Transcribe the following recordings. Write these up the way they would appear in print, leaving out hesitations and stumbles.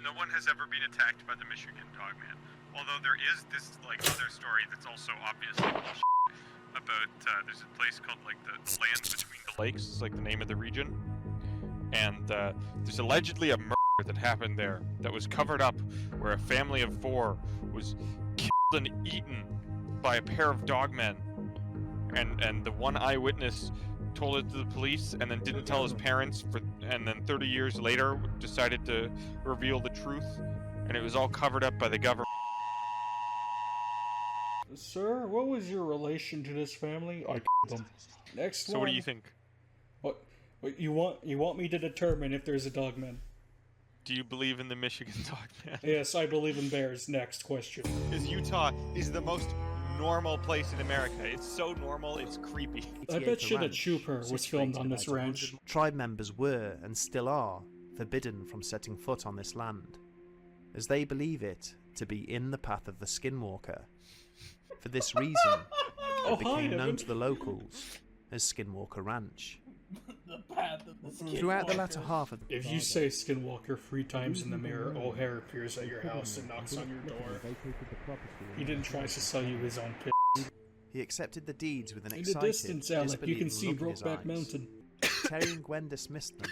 no one has ever been attacked by the Michigan Dogman. Although there is this other story that's also obviously bullshit about there's a place called the land between the lakes. It's the name of the region, and there's allegedly a murder that happened there that was covered up, where a family of 4 was killed and eaten by a pair of dogmen, and the one eyewitness told it to the police and then didn't tell his parents, and then 30 years later decided to reveal the truth, and it was all covered up by the government. Sir, what was your relation to this family? I killed them. Next one. So what do you think? What you want me to determine if there's a dogman? Do you believe in the Michigan Dogman? Yes, I believe in bears. Next question. Because Utah is the most normal place in America. It's so normal, it's creepy. I bet you that Chooper was filmed on this ranch. Tribe members were, and still are, forbidden from setting foot on this land, as they believe it to be in the path of the Skinwalker. For this reason, it became known to the locals as Skinwalker Ranch. The path of the Skinwalker. Throughout the latter half of If you say Skinwalker 3 times in the mirror, O'Hare appears at your house and knocks on your door. He didn't try to sell you his own piss. he accepted the deeds with an In excited, the distance, Alec, you can see disbelieving look in his Brokeback eyes. Mountain. Terry and Gwen dismissed them,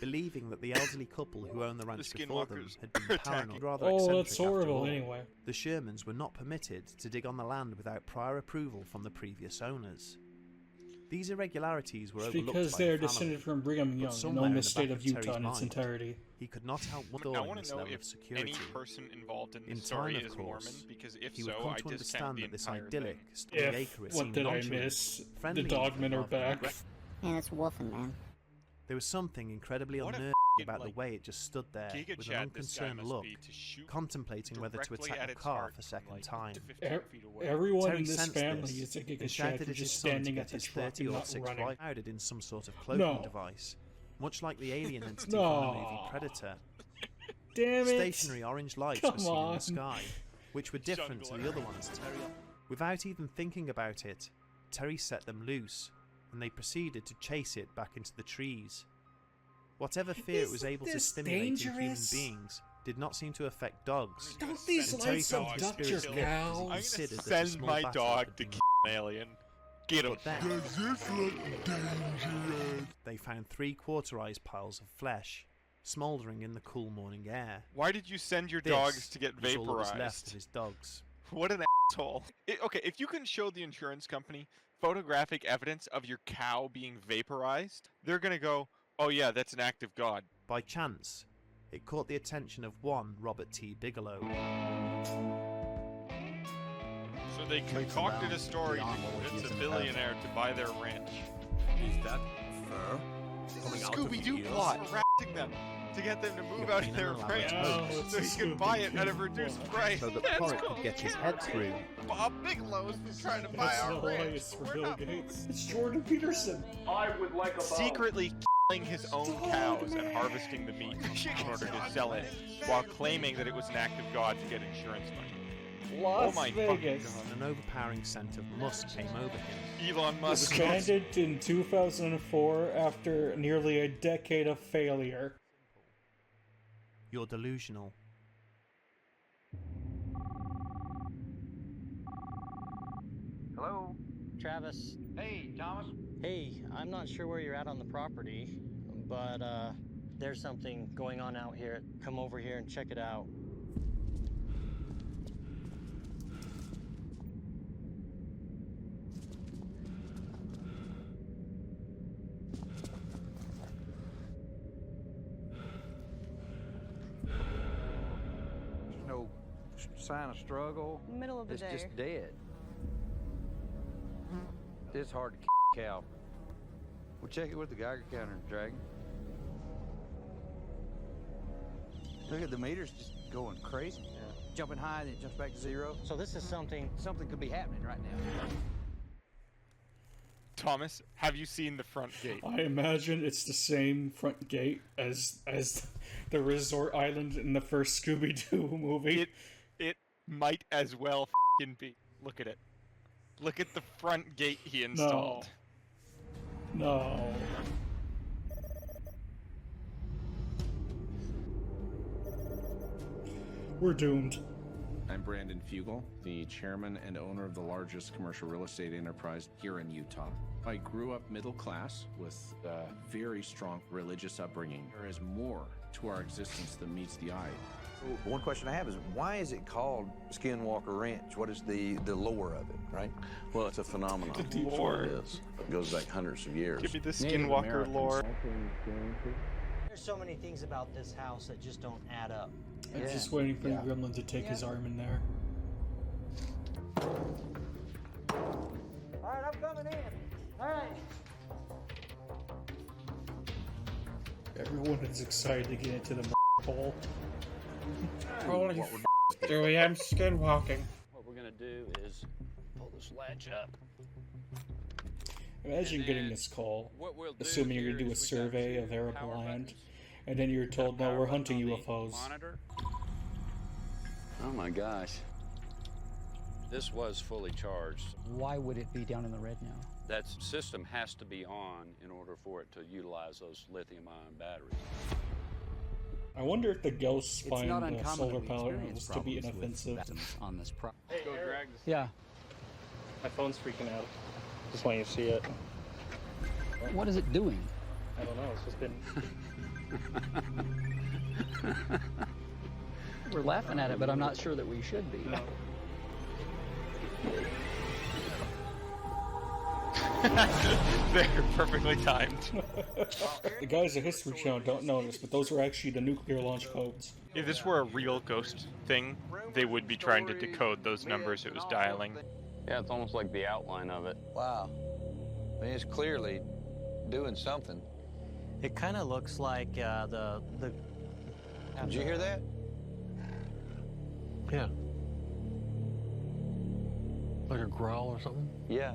believing that the elderly couple who owned the ranch before them had been paranoid, rather Oh, eccentric that's horrible, after all. anyway. The Shermans were not permitted to dig on the land without prior approval from the previous owners. These irregularities were It's overlooked because by they are the family, descended from Brigham but Young and somewhere own in the the state back of Terry's Utah in its mind, entirety. He could not help I wondering want this to know level of if security. any person involved in In this story time, is of course, Mormon, because if he would so, come I to discount understand the that this entire idyllic, thing. stunning If, acreage what seemed did I nonchalant, miss? friendly, The dogmen are rather than back. aggressive. Man, it's wolfing, man. There was something incredibly What a unnerving f***ing, about the way it just stood there Giga with Chad an this guy unconcerned must look, be to shoot contemplating whether to directly attack at the its calf heart a second from, time. 15 feet away. Everyone Terry in this sensed family this is a Giga and Chad shouted for at his just son to standing get at the his truck and not 30-06 running. rifle mounted in some sort of cloaking No. device, much like the alien entity No. from the movie Predator. Damn it! Stationary orange lights Come were seen in on. the sky, which were different to the other ones. Without even thinking about it, Terry set them loose, and they proceeded to chase it back into the trees. Whatever fear it was able to this stimulate in human dangerous? beings did not seem to affect dogs. Don't these And Terry lights felt his abduct your spirits lift as he cows? I'm gonna considered that a send small my battle dog had to been kill an alien. Get him. But then, Does this look dangerous? they found 3 quarterized piles of flesh, smouldering in the cool morning air. Why did you send your This dogs to get was all that was left of vaporized? his dogs. What an asshole. Okay, if you can show the insurance company photographic evidence of your cow being vaporized, they're gonna go, oh yeah, that's an act of God. By chance, it caught the attention of one Robert T. Bigelow. So they concocted a story to convince a billionaire to buy their ranch. Is that fur? It's a Scooby-Doo plot, harassing them to get them to move out of their ranch Oh, so he could buy it at a reduced price. so that That's Porritt cool. could get his head through. Bob Bigelow's been trying to buy That's our the ranch. highest for Bill Gates. It's Jordan Peterson. Secretly killing his own cows and harvesting the meat in order to sell it, while claiming that it was an act of God to get insurance money. Las Oh my Vegas. fucking An overpowering scent of musk came over him. Elon Musk. Disbanded in 2004 after nearly a decade of failure. You're delusional. Hello? Travis, Hey, Thomas? hey, I'm not sure where you're at on the property, but there's something going on out here. Come over here and check it out. There's no sign of struggle. Middle of the It's day. just dead. It's hard to kill a cow. We'll check it with the Geiger counter, Dragon. Look at the meters just going crazy. Jumping high, then it jumps back to zero. So this is something. Something could be happening right now. Thomas, have you seen the front gate? I imagine it's the same front gate as the resort island in the first Scooby-Doo movie. It might as well f***ing be. Look at it. Look at the front gate he installed. No. We're doomed. I'm Brandon Fugel, the chairman and owner of the largest commercial real estate enterprise here in Utah. I grew up middle class with a very strong religious upbringing. There is more to our existence than meets the eye. One question I have is, why is it called Skinwalker Ranch? What is the lore of it, right? Well, it's a phenomenon. The That's what lore. it is. It goes back hundreds of years. Give me the Skinwalker lore. There's so many things about this house that just don't add up. I'm just waiting for the gremlin to take his arm in there. Alright, I'm coming in. Alright. Everyone is excited to get into the hole. Holy Joey, I'm skinwalking. What we're gonna do is pull this latch up. Imagine getting this call, assuming you're gonna do a survey of arable land, and then you're told, no, we're hunting UFOs. Oh my gosh. This was fully charged. Why would it be down in the red now? That system has to be on in order for it to utilize those lithium-ion batteries. I wonder if the ghosts It's find not the uncommon solar that we experience panels to be problems with inoffensive. weapons on this Hey, go drag this. Yeah. My phone's freaking out. Just want you to see it. What is it doing? I don't know. It's just been. We're laughing at it, but I'm not sure that we should be. No. They're perfectly timed. The guys at History Channel don't know this, but those were actually the nuclear launch codes. If this were a real ghost thing, they would be trying to decode those numbers it was dialing. Yeah, it's almost like the outline of it. Wow. I mean, it's clearly doing something. It kind of looks like the. Did you hear that? Yeah. Like a growl or something? Yeah.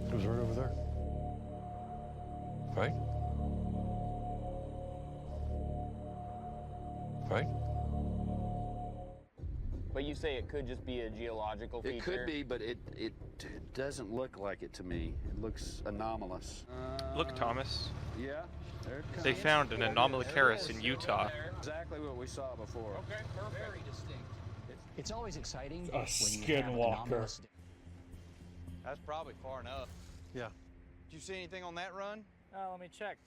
It was right over there. Right? Right? But you say it could just be a geological feature? It could be, but it doesn't look like it to me. It looks anomalous. Look, Thomas. Yeah, there it comes. They found an anomalous in Utah. Exactly what we saw before. Okay, perfect. Very distinct. It's always exciting A when you have skinwalker. anomalous. That's probably far enough. Yeah. Did you see anything on that run? Let me check.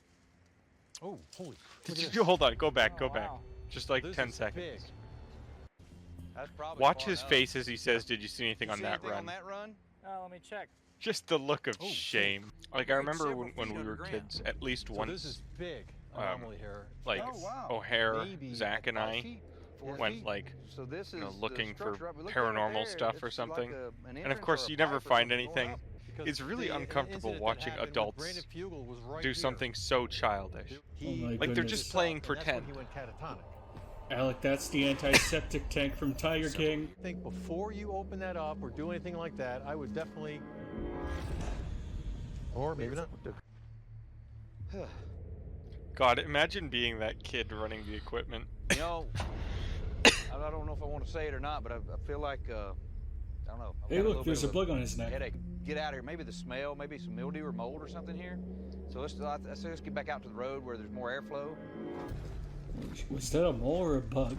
Oh, holy. Did you hold on? Go back. Go back. Wow. Just like This 10 is seconds. big. That's probably Watch far his enough. face as he says, "Did you see anything on See that anything run?" on that run? Let me check. Just the look of Oh, shit. shame. Like I remember when we were kids, at least So once. this is big. um, Anomaly here. like Oh, wow. O'Hare, Maybe Zach, and 5 I feet, 4 went feet. like So this is you know, the looking for structure up. We looked at it paranormal there. stuff or It's something. like an And of entrance course, or a you never pipe or find something going anything. up. Because It's really the uncomfortable incident that watching happened with adults Brandon Fugel was right do here. something so childish. Oh my Like they're goodness. just playing And that's when pretend. he went catatonic. Alec, that's the antiseptic tank from Tiger King. I think before you open that up or do anything like that, I would definitely. Or maybe not. God, imagine being that kid running the equipment. You know, I don't know if I want to say it or not, but I feel like, I don't know. I've Hey, got look, little there's bit a of bug on his neck. headache. Get out of here. Maybe the smell, maybe some mildew or mold or something here. So let's get back out to the road where there's more airflow. Was that a mole or a bug?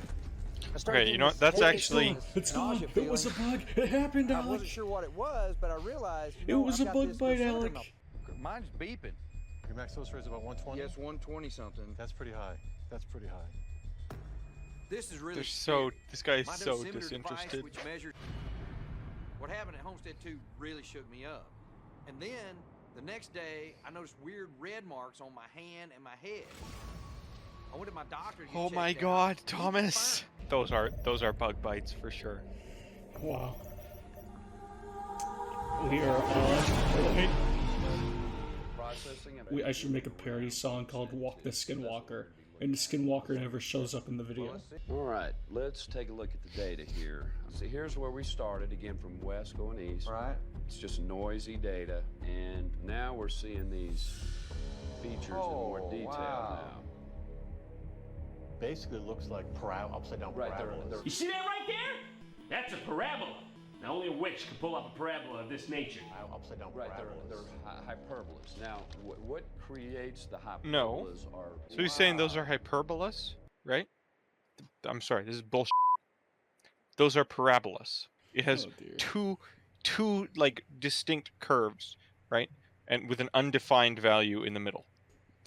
Okay, you know what? That's actually It's gone. nausea It was a bug. It happened, I wasn't Alec. sure what it was, but I realized It was I've a got bug this bite, sensor in Alec. Mine's beeping. Your max filter is about 120? Yes, 120 something. That's pretty high. That's pretty high. This is really they're so. This guy is My so dosimeter device, disinterested. which measured what happened at Homestead 2 really shook me up. And then the next day, I noticed weird red marks on my hand and my head. I went to my doctor to get Oh my checked out. God, He was Thomas! fine. Those are bug bites for sure. Wow. We are on. Wait, Processing of I should make a parody song called Walk the Skinwalker. And the Skinwalker never shows up in the video. All right, let's take a look at the data here. See, here's where we started, again from west going east. Right. It's just noisy data, and now we're seeing these features in more detail wow. now. Basically looks like upside down Right, parabolas. they're You see that right there? That's a parabola. Now, only a witch can pull up a parabola of this nature. Upside down Right, parabolas. they're hyperbolas. Now, what creates the hyperbolas No. are... So he's saying those are hyperbolas, right? I'm sorry, this is bullshit. Those are parabolas. It has two like distinct curves, right? And with an undefined value in the middle.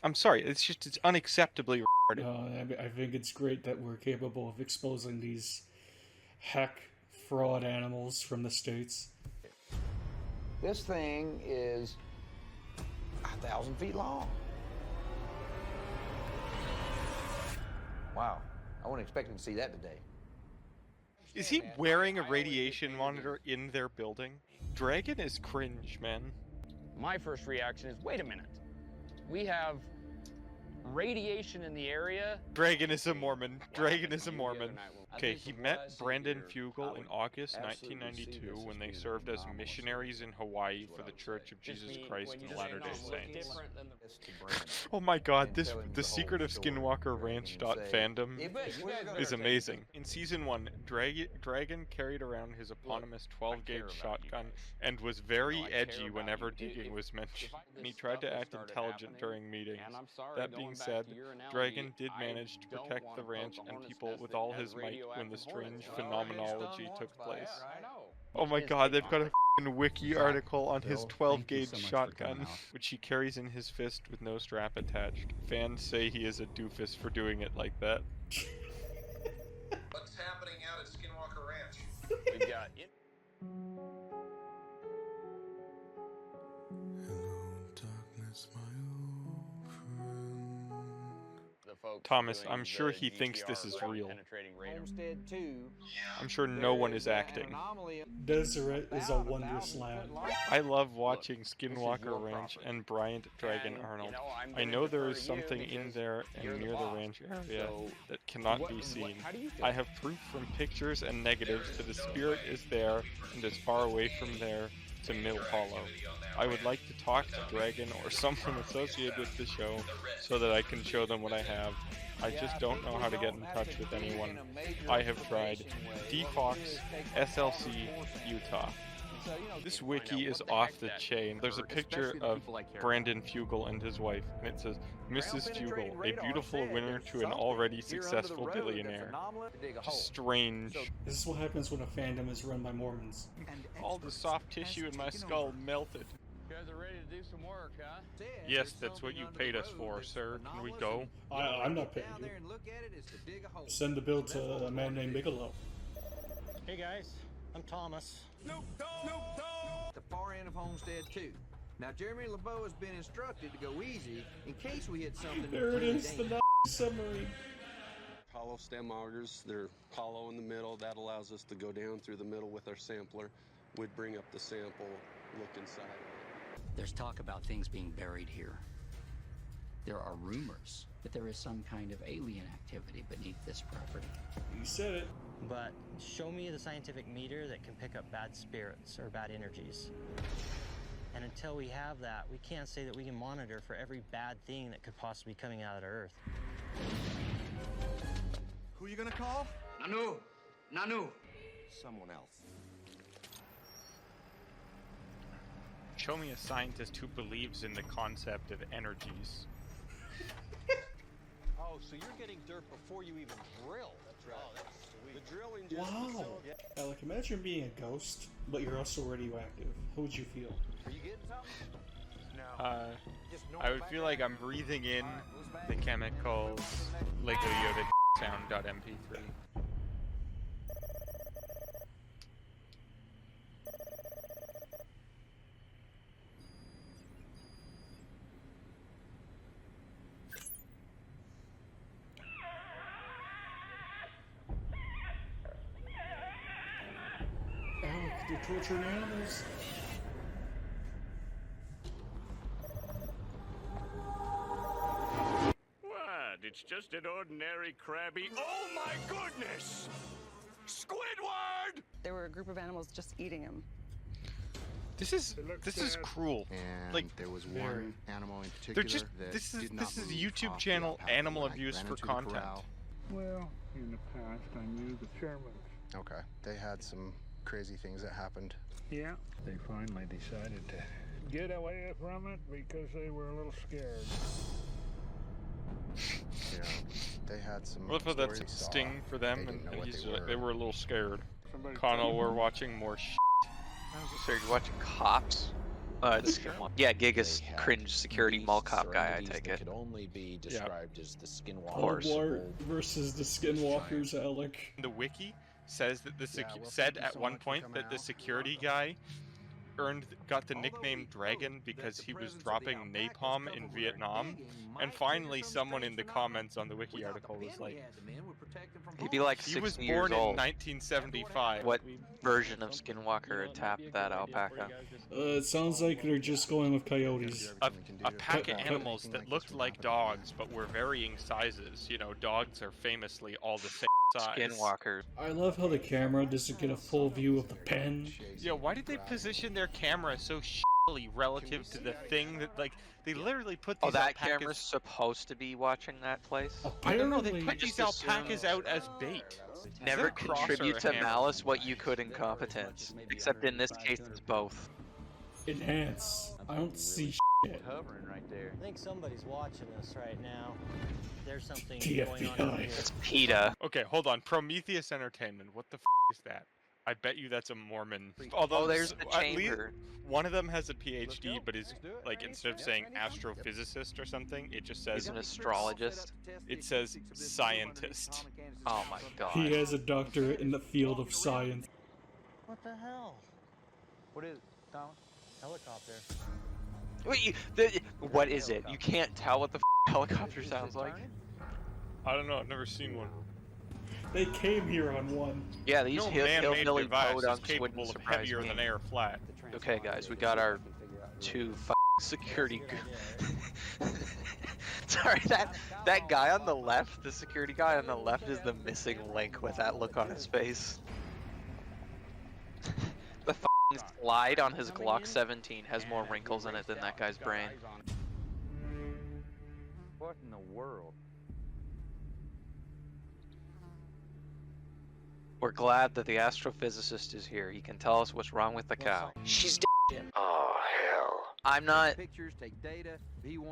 I'm sorry, it's unacceptably retarded. I think it's great that we're capable of exposing these hack fraud animals from the States. This thing is 1,000 feet long. Wow, I wasn't expecting to see that today. Is he wearing a radiation monitor in their building? Dragon is cringe, man. My first reaction is, wait a minute. We have radiation in the area. Dragon is a Mormon. Dragon is a Mormon. Okay, he met Brandon Fugel in August 1992 when they served as missionaries in Hawaii for the Church of Jesus Christ of Latter-day Saints. Oh my god, the secret of Skinwalker Ranch.fandom is amazing. In Season 1, Dragon carried around his eponymous 12-gauge shotgun and was very edgy whenever digging was mentioned. He tried to act intelligent during meetings. That being said, Dragon did manage to protect the ranch and people with all his might when the strange phenomenology took place. Oh my god, they've got a f***ing wiki article on his 12-gauge shotgun, which he carries in his fist with no strap attached. Fans say he is a doofus for doing it like that. What's happening out at Skinwalker Ranch? We got it. Thomas, I'm sure he thinks this is real. Homestead 2. I'm sure no one is acting. Deseret is a wondrous land. I love watching Skinwalker Ranch and Bryant Dragon Arnold. I know there is something in there and near the ranch area that cannot be seen. I have proof from pictures and negatives that the spirit is there and is far away from there to Mill Hollow. I would like to talk to Dragon or someone associated with the show so that I can show them what I have. I just don't know how to get in touch with anyone. I have tried. DFox, SLC, Utah. This wiki is off the chain. There's a picture of Brandon Fugel and his wife, and it says, Mrs. Fugel, a beautiful winner to an already successful billionaire. Strange. This is what happens when a fandom is run by Mormons. All the soft tissue in my skull melted. You guys are ready to do some work, huh? Yes, that's what you paid us for, sir. Can we go? I'm not paying you. Send the bill to a man named Bigelow. Hey guys, I'm Thomas. The far end of Homestead 2. Now, Jeremy LeBeau has been instructed to go easy in case we hit something. There it is, the submarine. Hollow stem augers, they're hollow in the middle. That allows us to go down through the middle with our sampler. We'd bring up the sample, look inside. There's talk about things being buried here. There are rumors that there is some kind of alien activity beneath this property. You said it. But show me the scientific meter that can pick up bad spirits or bad energies. And until we have that, we can't say that we can monitor for every bad thing that could possibly be coming out of the Earth. Who are you gonna call? Nanu. Someone else. Show me a scientist who believes in the concept of energies. Oh, so you're getting dirt before you even drill. That's right. Oh, that's sweet. The drilling just... Wow. Alec, imagine being a ghost, but you're also radioactive. How would you feel? Are you getting something? No. I would feel like I'm breathing in the chemicals Lego Yoda sound.mp3. Alec, they're torturing animals. What? It's just an ordinary crabby. Oh my goodness! Squidward! There were a group of animals just eating him. This is cruel. And like there was one animal in particular that this is did not a move YouTube off channel the path. Animal Like, Abuse ran for into the content. corral. Well, in the past, I knew the chairman. Okay, they had some crazy things that happened. Yeah, they finally decided to get away from it because they were a little scared. You know, they had some. What if that's a sting for them, and they were a little scared. Connell, we're watching more shit. So you're watching Cops? Yeah, Giga's cringe security mall cop guy, I take it. Could only be described as the Skinwalker. Of course. Versus the Skinwalkers, Alec. The wiki says that said at one point that the security guy got the nickname Dragon because he was dropping napalm in Vietnam, and finally someone in the comments on the wiki article was like, He'd be like he 60 was years born in old. 1975. What version of Skinwalker tapped that alpaca? It sounds like they're just going with coyotes. A pack of animals that looked like dogs but were varying sizes. You know, dogs are famously all the same size. Skinwalkers. I love how the camera doesn't get a full view of the pen. Yeah, why did they position their camera so shittily relative to the thing that, like, they literally put these that alpacas... camera's supposed to be watching that place? I don't know, they put these alpacas out as bait. Never Is that a cross contribute or a to hammer? malice what you could incompetence. Except in this case, it's both. Enhance. I don't see shit. Hovering right there. I think somebody's watching us right now. There's something TFBI. going on here. It's PETA. Okay, hold on. Prometheus Entertainment. What the f is that? I bet you that's a Mormon. Although there's the at least chamber. one of them has a PhD, but is like instead of saying astrophysicist or something, it just says He's an astrologist. It says scientist. Oh my god. He has a doctorate in the field of science. What the hell? What is it, Tom? Helicopter. Wait, what is it? You can't tell what the helicopter sounds like? I don't know. I've never seen one. They came here on one. Yeah, these No man-made hillbilly device is podunks capable wouldn't of surprise heavier me. than air flat. Okay, guys, we got our two security. Sorry, that guy on the left, the security guy on the left, is the missing link with that look on his face. The slide on his Glock 17 has more wrinkles in it than that guy's brain. What in the world? We're glad that the astrophysicist is here. He can tell us what's wrong with the cow. She's dead. Oh, hell. I'm not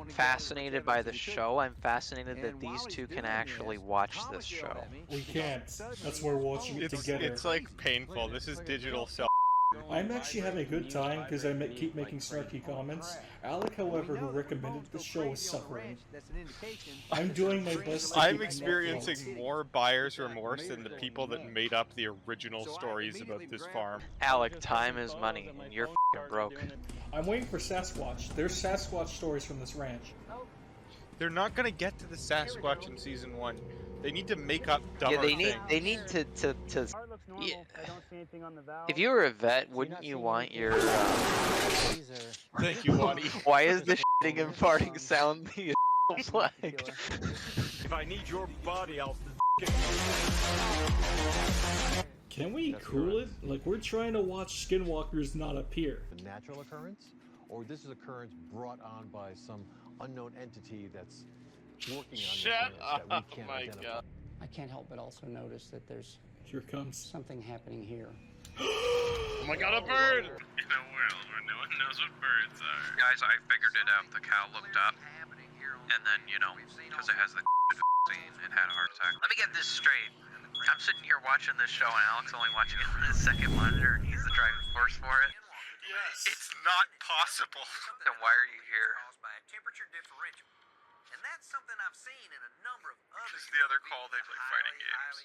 fascinated by the show. I'm fascinated that these two can actually watch this show. We can't. That's why we're watching it together. It's like painful. This is digital self. I'm actually having a good time because I keep making snarky comments. Alec, however, who recommended the show, is suffering. I'm doing my best to I'm keep experiencing more buyer's remorse than the people that made up the original stories about this farm. Alec, time is money, and you're f***ing broke. I'm waiting for Sasquatch. There's Sasquatch stories from this ranch. They're not gonna get to the Sasquatch in season 1. They need to make up dumber Yeah, they need to yeah. If you were a vet, wouldn't you want your Thank you, Waddy. Why is the shitting and farting sound the flag? If I need your body, I'll Can we cool it? Like, we're trying to watch Skinwalkers not appear. A natural occurrence, or this is occurrence brought on by some unknown entity that's working on Shut this ranch that up, we can't my identify. God. I can't help but also notice that there's Here comes something happening here. Oh my god, a bird! In a world where no one knows what birds are. Guys, I figured it out. The cow looked up, and then, you know, because it has the scene, it had a heart attack. Let me get this straight. I'm sitting here watching this show, and Alex only watching it on his second monitor, and he's the driving force for it. Yes. It's not possible. Then why are you here? Caused by a temperature differential. And that's something I've seen in a number of other... This is the other call they play fighting games.